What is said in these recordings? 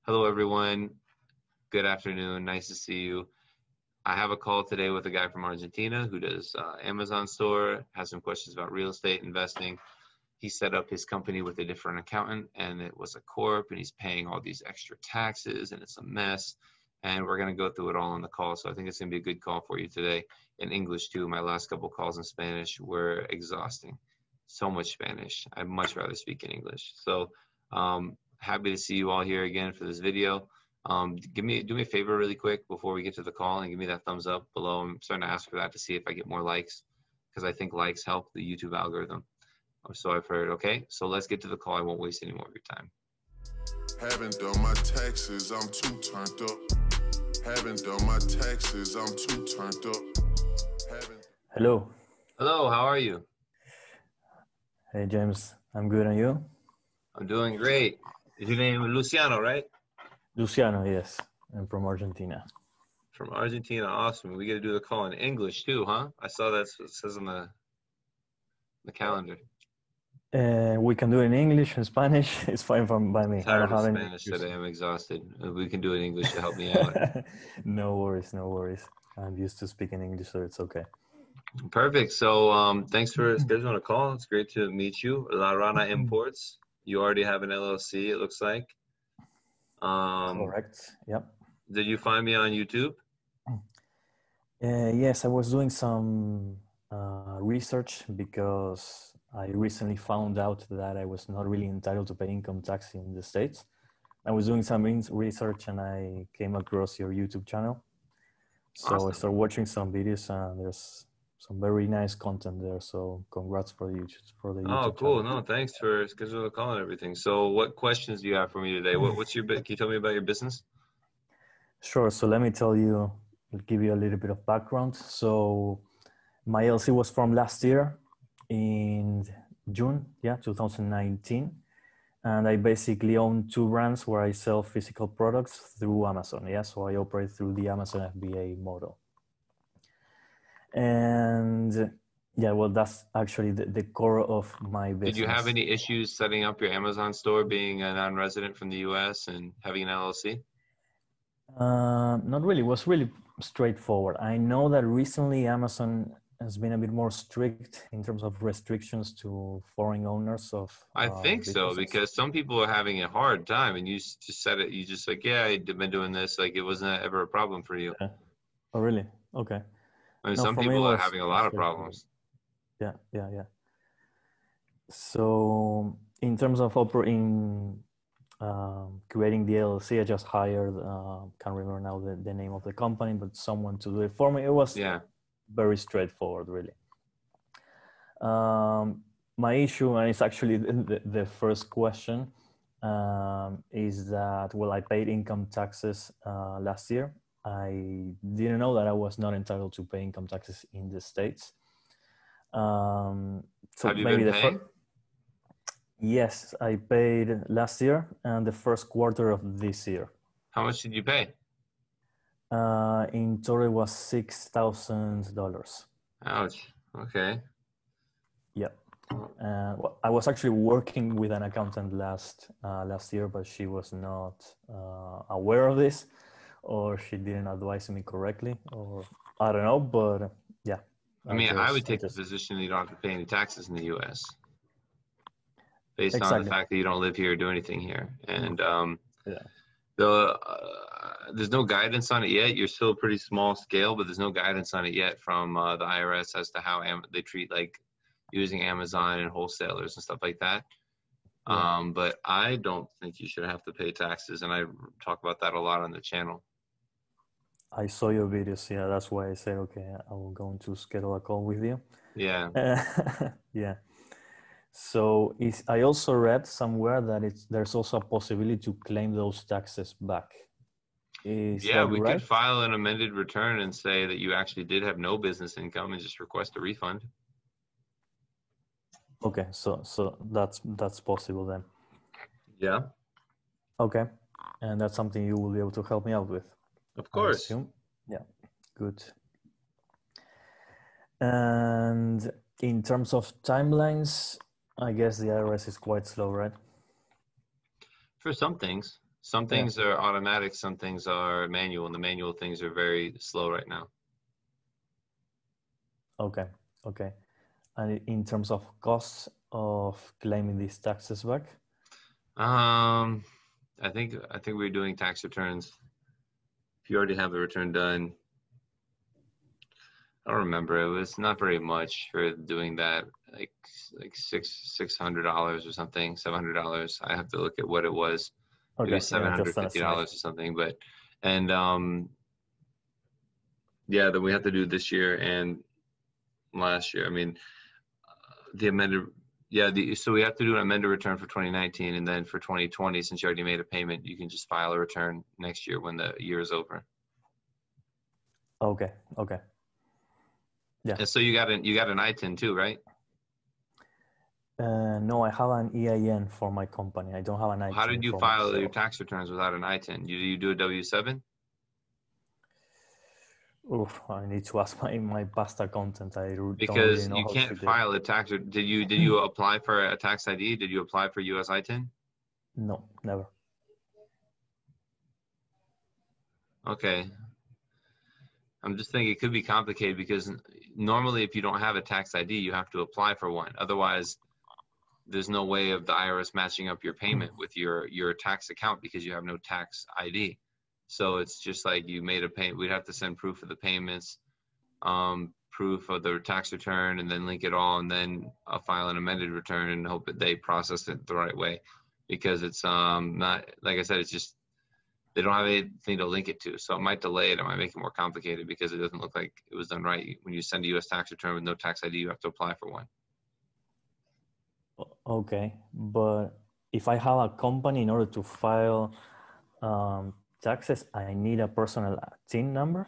Hello, everyone. Good afternoon. Nice to see you. I have a call today with a guy from Argentina who does Amazon store, has some questions about real estate investing. He set up his company with a different accountant, and it was a corp, and he's paying all these extra taxes, and it's a mess. And we're going to go through it all on the call. So I think it's going to be a good call for you today. In English, too. My last couple calls in Spanish were exhausting. So much Spanish. I'd much rather speak in English. So happy to see you all here again for this video. Do me a favor really quick before we get to the call and give me that thumbs up below. I'm starting to ask for that to see if I get more likes because I think likes help the YouTube algorithm. So I've heard. Okay, so let's get to the call. I won't waste any more of your time. Haven't done my taxes, I'm too turned up. Haven't done my taxes, I'm too turned up. Hello. Hello, how are you? Hey, James. I'm good, and you? I'm doing great. Is your name Luciano, right? Luciano, yes. I'm from Argentina. From Argentina, awesome. We got to do the call in English too, huh? I saw that's what it says on the calendar. We can do it in English and Spanish. It's fine by me. I'm tired of Spanish today. I'm exhausted. We can do it in English to help me out. No worries, no worries. I'm used to speaking English, so it's okay. Perfect. So thanks for scheduling a call. It's great to meet you. La Rana Imports. You already have an LLC, it looks like. Correct. Yep. Did you find me on YouTube? Yes, I was doing some research because I recently found out that I was not really entitled to pay income tax in the States. I was doing some research and I came across your YouTube channel. So awesome. I started watching some videos and there's some very nice content there. So congrats for the YouTube Oh, cool. channel. No, thanks for scheduling the call and everything. So what questions do you have for me today? What's your, can you tell me about your business? Sure. So let me tell you, I'll give you a little bit of background. So my LLC was formed last year in June, 2019. And I basically own two brands where I sell physical products through Amazon. So I operate through the Amazon FBA model. And well, that's actually the core of my business. Did you have any issues setting up your Amazon store being a non-resident from the US and having an LLC? Not really. It was really straightforward. I know that recently Amazon has been a bit more strict in terms of restrictions to foreign owners of I think so, because some people are having a hard time, and you just said it, you just like, yeah, I've been doing this, like it wasn't ever a problem for you. Yeah. Oh, really? Okay. I mean, some people are having a lot of problems. Yeah. So in terms of creating the LLC, I just hired, can't remember now the name of the company, but someone to do it for me. It was very straightforward, really. My issue, and it's actually the first question, is that, well, I paid income taxes last year. I didn't know that I was not entitled to pay income taxes in the States. So have you been paying? Yes, I paid last year and the first quarter of this year. How much did you pay? In total, it was $6,000. Ouch. Okay. Yeah. Well, I was actually working with an accountant last year, but she was not aware of this, or she didn't advise me correctly, or I don't know. But yeah. I mean, I would take the position that you don't have to pay any taxes in the U.S. based on the fact that you don't live here or do anything here. And there's no guidance on it yet. You're still a pretty small scale, but there's no guidance on it yet from the IRS as to how they treat like using Amazon and wholesalers and stuff like that. But I don't think you should have to pay taxes, and I talk about that a lot on the channel. I saw your videos. Yeah, that's why I said, okay, I will go to schedule a call with you. Yeah. Yeah. So I also read somewhere that there's also a possibility to claim those taxes back. Yeah, we could file an amended return and say that you actually did have no business income and just request a refund. Okay, so that's possible then. Yeah. Okay, and that's something you will be able to help me out with. Of course. Yeah, good. And in terms of timelines, I guess the IRS is quite slow, right? For some things. Some things are automatic, some things are manual, and the manual things are very slow right now. Okay. Okay. And in terms of costs of claiming these taxes back? I think we're doing tax returns. If you already have the return done, I don't remember. It was not very much for doing that, like $600 or something, $700. I have to look at what it was. Okay, Maybe $750 or something. But then we have to do this year and last year. I mean, the amended. So we have to do an amended return for 2019, and then for 2020, since you already made a payment, you can just file a return next year when the year is over. Okay. Yeah. And so you got an ITIN too, right? No, I have an EIN for my company. I don't have an ITIN. How did you file your tax returns without an ITIN? You do a W-7? Oof, I need to ask my past accountant. Because you can't file a tax. Did you apply for a tax ID? Did you apply for US ITIN? No, never. Okay. I'm just thinking it could be complicated because normally if you don't have a tax ID, you have to apply for one. Otherwise, there's no way of the IRS matching up your payment with your tax account because you have no tax ID. So it's just like you made a payment. We'd have to send proof of the payments, proof of the tax return, and then link it all, and then file an amended return and hope that they process it the right way. Because it's not, like I said, it's just they don't have anything to link it to. So it might delay it. It might make it more complicated because it doesn't look like it was done right. When you send a U.S. tax return with no tax ID, you have to apply for one. Okay, but if I have a company, in order to file taxes, I need a personal TIN number?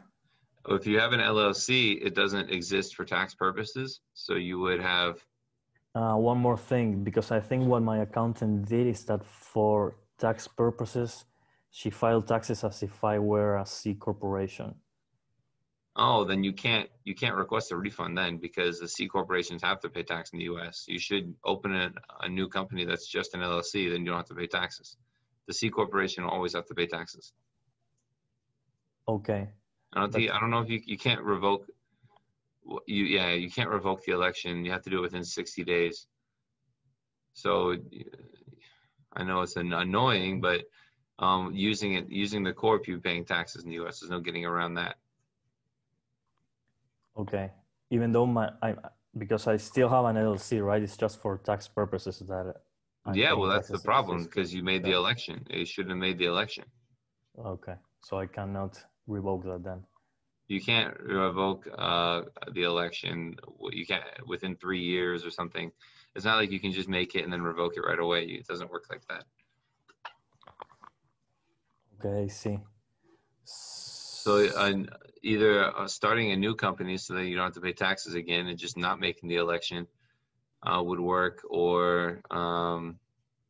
If you have an LLC, it doesn't exist for tax purposes. So you would have... one more thing, because I think what my accountant did is that for tax purposes, she filed taxes as if I were a C corporation. Oh, then you can't request a refund then because the C corporations have to pay tax in the U.S. You should open a new company that's just an LLC, then you don't have to pay taxes. The C corporation will always have to pay taxes. Okay. I don't know if you can't revoke. You can't revoke the election. You have to do it within 60 days. So I know it's annoying, but using the Corp, you're paying taxes in the U.S. There's no getting around that. Okay. Even though because I still have an LLC, right? It's just for tax purposes that. Well, that's the problem because you made the election. You shouldn't have made the election. Okay. So I cannot revoke that then. You can't revoke the election. You can't within 3 years or something. It's not like you can just make it and then revoke it right away. It doesn't work like that. Okay, I see. So either starting a new company so that you don't have to pay taxes again and just not making the election would work, or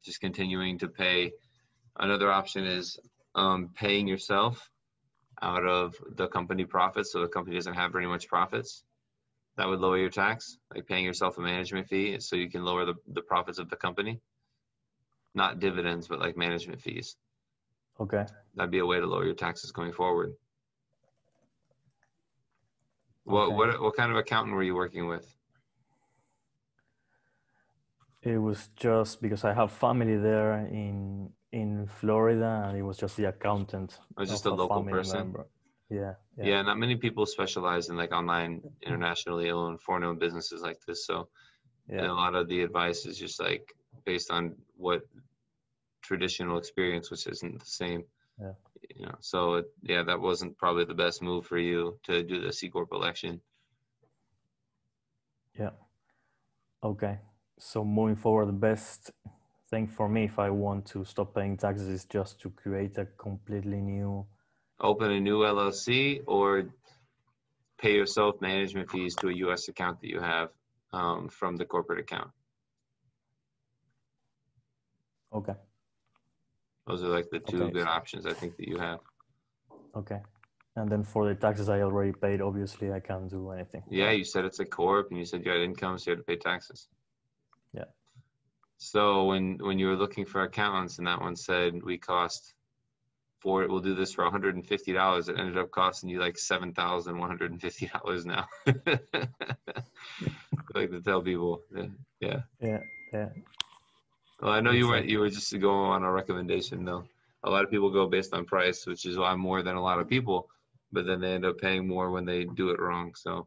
just continuing to pay. Another option is paying yourself out of the company profits, so the company doesn't have very much profits. That would lower your tax, like paying yourself a management fee so you can lower the profits of the company. Not dividends, but like management fees. Okay. That'd be a way to lower your taxes going forward. Okay. What kind of accountant were you working with? It was just because I have family there in Florida, and it was just the accountant. Or just a local person? Member. Yeah, not many people specialize in like online, internationally owned, foreign-owned businesses like this. So a lot of the advice is just like based on what traditional experience, which isn't the same. Yeah. So that wasn't probably the best move for you to do the C Corp election. Yeah. Okay. So moving forward, the best thing for me, if I want to stop paying taxes, is just to create a completely new... Open a new LLC or pay yourself management fees to a U.S. account that you have from the corporate account. Okay. Those are like the two good options I think that you have. Okay. And then for the taxes I already paid, obviously I can't do anything. Yeah, you said it's a corp and you said you had income, so you had to pay taxes. Yeah. So when you were looking for accountants and that one said we cost for it. We'll do this for $150. It ended up costing you like $7,150 now. Like to tell people, yeah. Well, I know you were just going on a recommendation though. A lot of people go based on price, which is why more than a lot of people, but then they end up paying more when they do it wrong. So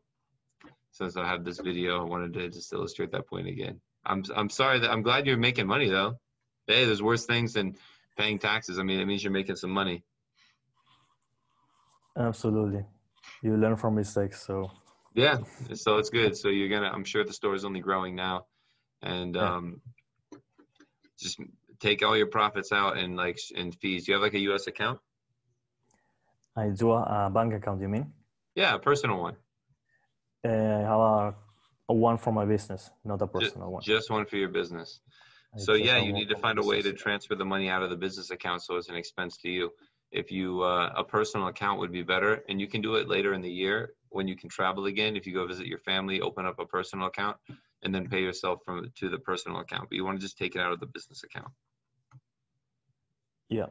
since I have this video, I wanted to just illustrate that point again. I'm sorry that I'm glad you're making money though. Hey, there's worse things than paying taxes. I mean, it means you're making some money. Absolutely. You learn from mistakes, so. Yeah, so it's good. So I'm sure the store is only growing now, and just take all your profits out and fees. Do you have like a U.S. account? I do a bank account, you mean? Yeah, a personal one. I have a one for my business, not a personal one. Just one for your business. So yeah, you need to find a way to transfer the money out of the business account so it's an expense to you. If you a personal account would be better, and you can do it later in the year when you can travel again. If you go visit your family, open up a personal account and then pay yourself to the personal account. But you want to just take it out of the business account. Yeah.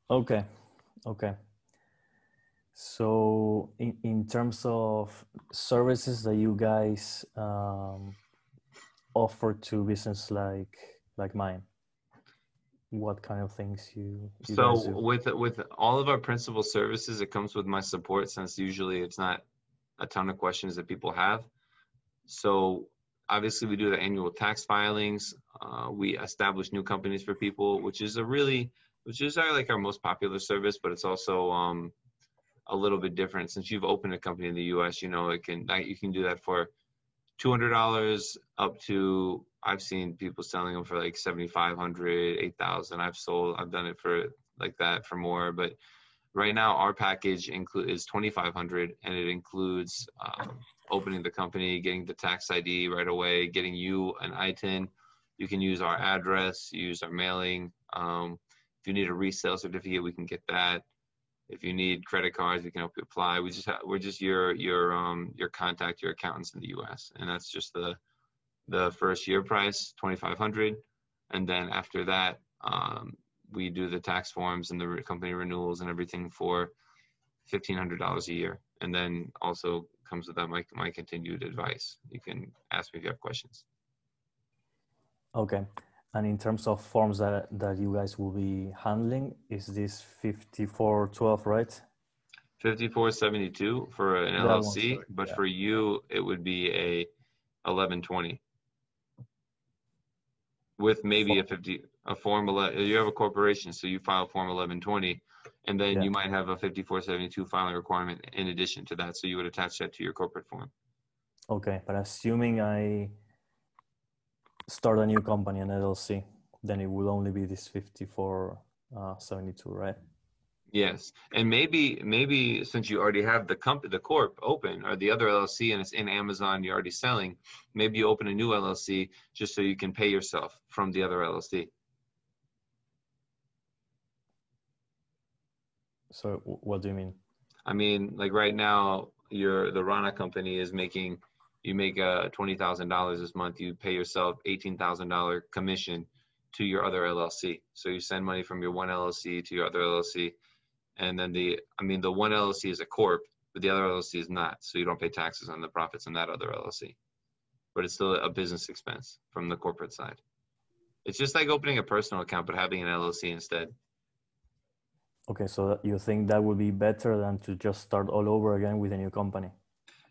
Okay. So in terms of services that you guys offer to business like mine, what kind of things you guys do? with all of our principal services, it comes with my support, since usually it's not a ton of questions that people have. So obviously we do the annual tax filings. We establish new companies for people, which is our most popular service, but it's also a little bit different. Since you've opened a company in the US, you can do that for $200 up to, I've seen people selling them for like $7,500, $8,000. I've done it for like that for more, but right now our package is $2,500, and it includes opening the company, getting the tax ID right away, getting you an ITIN. You can use our address, use our mailing. If you need a resale certificate, we can get that. If you need credit cards, we can help you apply. We're just your contact, your accountants in the U.S. And that's just the first year price, $2,500. And then after that, we do the tax forms and the company renewals and everything for $1,500 a year. And then also comes with that my continued advice. You can ask me if you have questions. Okay. And in terms of forms that you guys will be handling, is this 5412, right? 5472 for an LLC, but for you, it would be a 1120 with maybe a form 11. You have a corporation, so you file form 1120, and then you might have a 5472 filing requirement in addition to that. So you would attach that to your corporate form. Okay, but assuming I start a new company, an LLC, then it will only be this 5472, right? Yes, and maybe since you already have the Corp open, or the other LLC, and it's in Amazon, you're already selling, maybe you open a new LLC just so you can pay yourself from the other LLC. So what do you mean? I mean, like right now, the Rana company is making, you make $20,000 this month, you pay yourself $18,000 commission to your other LLC. So you send money from your one LLC to your other LLC. And then the one LLC is a Corp, but the other LLC is not. So you don't pay taxes on the profits on that other LLC. But it's still a business expense from the corporate side. It's just like opening a personal account, but having an LLC instead. Okay, so you think that would be better than to just start all over again with a new company?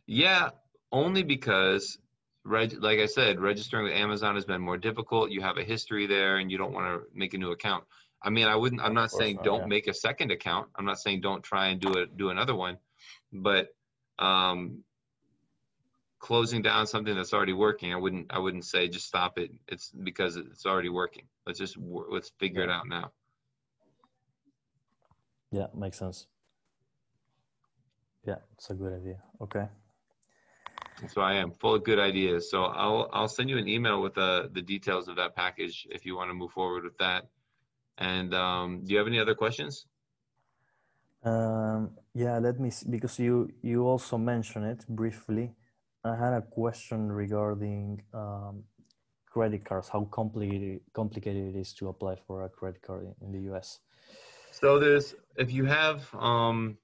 Yeah, only because, like I said, registering with Amazon has been more difficult. You have a history there, and you don't want to make a new account. I mean, I'm not saying don't make a second account. I'm not saying don't try and do another one, but closing down something that's already working, I wouldn't say just stop it. It's because it's already working. Let's figure it out now. Yeah, makes sense. Yeah, it's a good idea. Okay. So I am full of good ideas. So I'll send you an email with the details of that package if you want to move forward with that. And do you have any other questions? Yeah, let me see, because you also mentioned it briefly. I had a question regarding credit cards, how complicated it is to apply for a credit card in the US. So there's, if you have an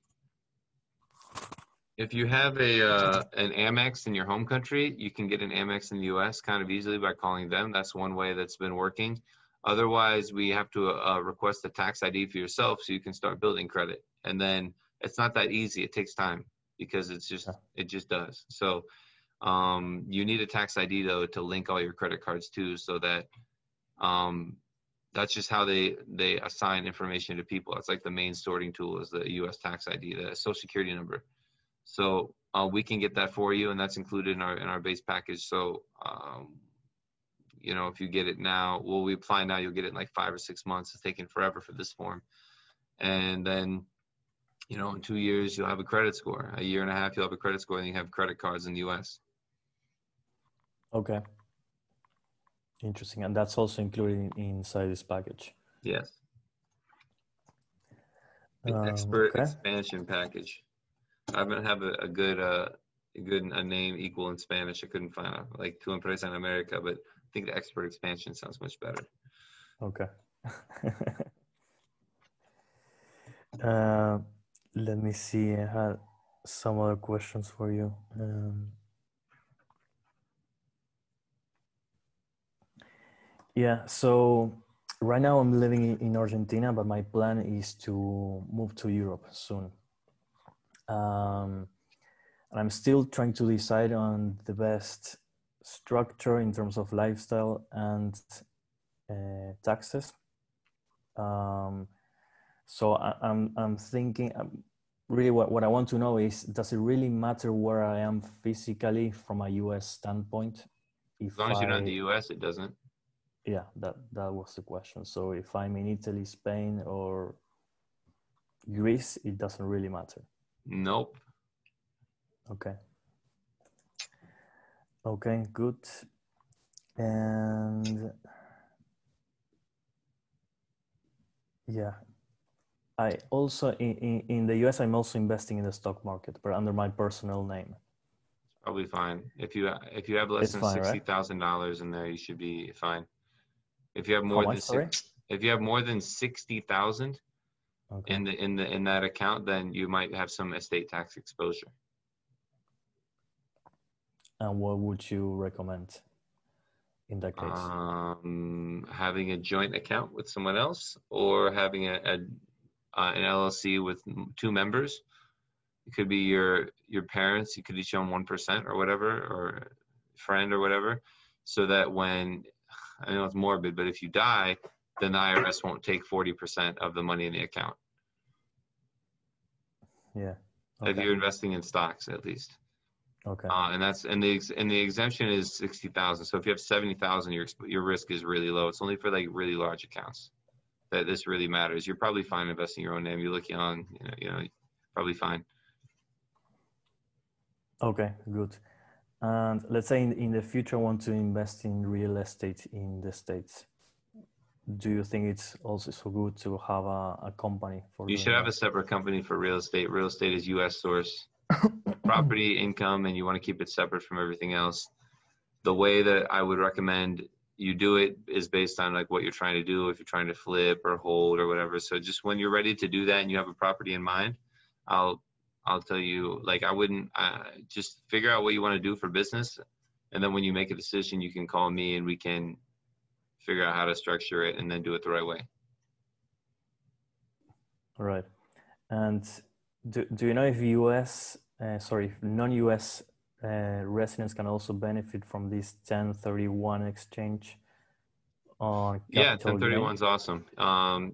Amex in your home country, you can get an Amex in the US kind of easily by calling them. That's one way that's been working. Otherwise, we have to request a tax ID for yourself so you can start building credit. And then it's not that easy. It takes time because it just does. So you need a tax ID though to link all your credit cards to, so that that's just how they assign information to people. It's like the main sorting tool is the US tax ID, the social security number. So we can get that for you, and that's included in our base package. So you know, if you get it now, well, we apply now, you'll get it in like 5 or 6 months. It's taking forever for this form. And then, you know, in 2 years, you'll have a credit score. A year and a half, you'll have a credit score, and you have credit cards in the US. Okay. Interesting. And that's also included inside this package. Yes. The expert expansion package. I haven't have a good name equal in Spanish. I couldn't find it, like Tu Empresa en America, but I think the expert expansion sounds much better. Okay. Let me see. I had some other questions for you. Yeah, so right now I'm living in Argentina, but my plan is to move to Europe soon. And I'm still trying to decide on the best structure in terms of lifestyle and taxes. So I'm thinking, really what I want to know is, does it really matter where I am physically from a US standpoint? As long as you're not in the US, it doesn't. Yeah, that was the question. So if I'm in Italy, Spain, or Greece, it doesn't really matter. Nope. Okay. Okay, good. And yeah, I also in the US, I'm also investing in the stock market, but under my personal name. Probably fine. If you have less than $60,000 in there, you should be fine. If you have more if you have more than 60,000 in that account, then you might have some estate tax exposure. And what would you recommend in that case? Having a joint account with someone else, or having an LLC with 2 members. It could be your parents. You could each own 1% or whatever, or friend or whatever, so that when, I know it's morbid, but if you die, then the IRS won't take 40% of the money in the account. Yeah. Okay. If you're investing in stocks, at least. Okay. And the exemption is 60,000. So if you have 70,000, your risk is really low. It's only for like really large accounts that this really matters. You're probably fine investing your own name. You look young, you know, probably fine. Okay, good. And let's say in the future I want to invest in real estate in the States. Do you think it's also so good to have a company for You should have a separate company for real estate. Real estate is US source property income, and you want to keep it separate from everything else. The way that I would recommend you do it is based on like what you're trying to do, if you're trying to flip or hold or whatever. So just when you're ready to do that and you have a property in mind, I'll tell you, like, I wouldn't just figure out what you want to do for business. And then when you make a decision, you can call me and we can figure out how to structure it and then do it the right way. Right. And do you know if non-US residents can also benefit from this 1031 exchange on capital? Yeah, 1031 is awesome.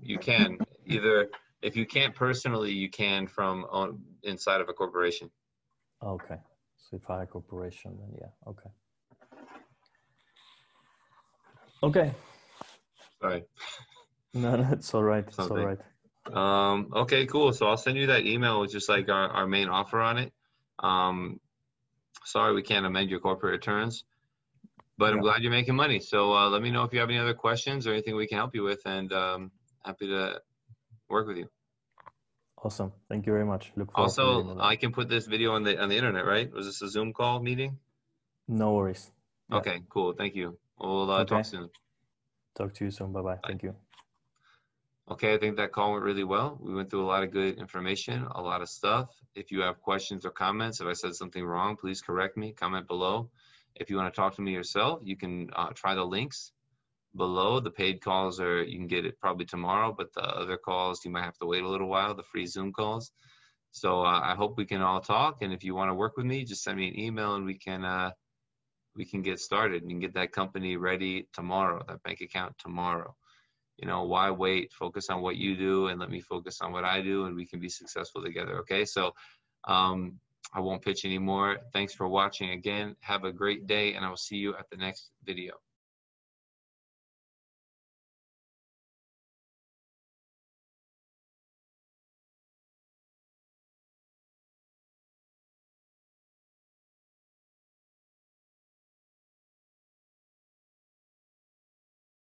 You can either, if you can't personally, you can from inside of a corporation. Okay. So if I had a corporation, then yeah. Okay. Okay. Sorry. No, it's all right. It's all right. Okay, cool. So I'll send you that email with just like our main offer on it. Sorry, we can't amend your corporate returns, but I'm glad you're making money. So let me know if you have any other questions or anything we can help you with, and happy to work with you. Awesome. Thank you very much. Look forward also, I can put this video on the internet, right? Was this a Zoom call meeting? No worries. Yeah. Okay, cool. Thank you. We'll Okay. talk soon. Talk to you soon. Bye-bye. Thank you. Okay, I think that call went really well. We went through a lot of good information, a lot of stuff. If you have questions or comments, if I said something wrong, please correct me, comment below. If you want to talk to me yourself, you can try the links below. The paid calls you can get it probably tomorrow, but the other calls, you might have to wait a little while, the free Zoom calls. So I hope we can all talk. And if you want to work with me, just send me an email and we can get started and you can get that company ready tomorrow, that bank account tomorrow. You know, why wait? Focus on what you do and let me focus on what I do and we can be successful together. Okay. So I won't pitch anymore. Thanks for watching again. Have a great day and I will see you at the next video.